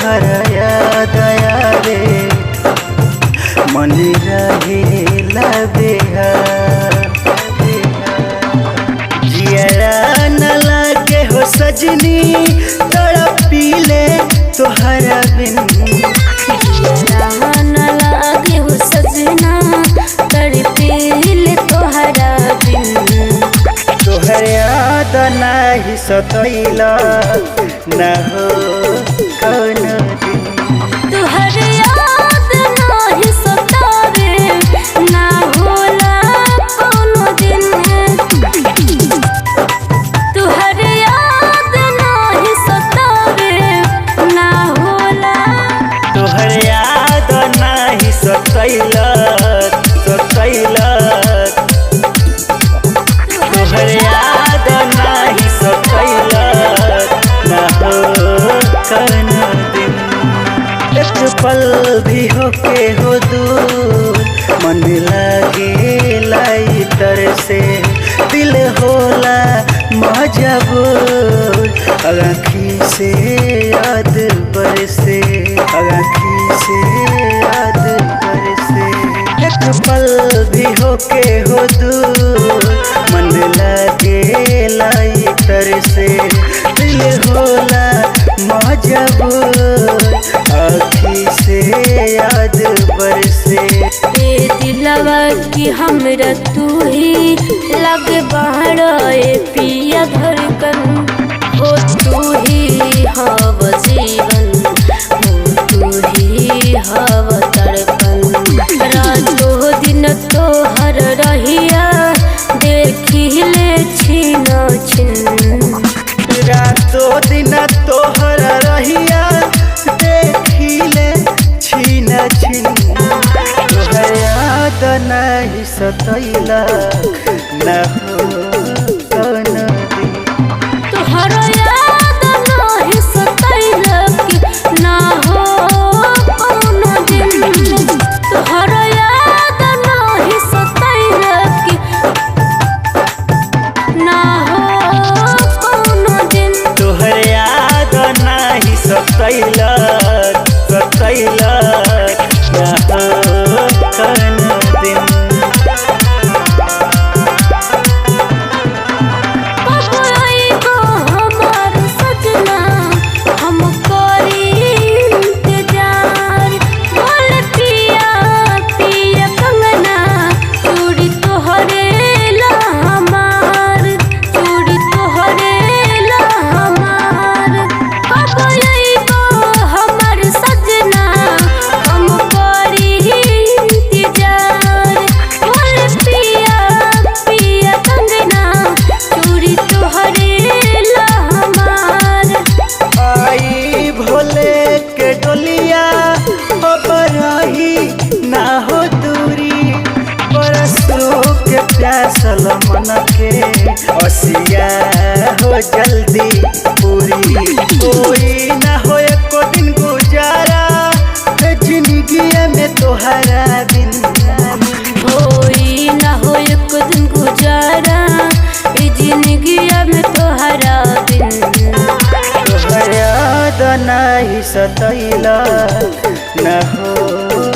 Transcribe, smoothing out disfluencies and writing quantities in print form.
तोहरा याद आवे मन रहेला बेहाल। जियरा न लागे हो सजनी तड़पीले तोहरा बिन। न लागे हो सजना तड़पीले तोहरा बिन। तोहर याद नाही सतैला न हो कौन दिन। तोहर याद नाही सतावे ना होला कोनो दिन। तोहर याद नाही सतावे ना होला। तोहर याद नाही सतैला सतैला। तोहर याद नाही सतैला न हो कौन दिन। एक पल भी होके हो दूर मन लागे लाई तर से। दिल होला मजबूर आँखी से याद बरसे आँखी से याद बरसे। एक पल भी होके हो दूर मन लागे लाई तर से। दिल होला मजबूर आँखी से याद बरसे। ए दिलवा की हमरा तू ही लगे बाहर पिया धड़कन। हो तू ही हव जीवन हो तू ही हव तड़पन। रातों दिन तोहर रहिया देखिले छिन छिन। रातों दिन तोहर रहिया देखिले छिन छिन। तोहर याद नहीं सतैला न हो कौन दिन। तोहर याद नाही सतैला ना हो कोनो दिन। तोहर याद नाही सतैला ना हो कोनो दिन। तोहर याद नहीं सतैला सतैला न हो कौन दिन। प्यासल मन के असिया हो जल्दी पूरी। कोई ना हो एको दिन गुजारा जिंदगी में तोहरा बिन। होई ना हो एक दिन गुजारा जिंदगी में तोहरा बिन। तोहर याद नहीं सतैला न हो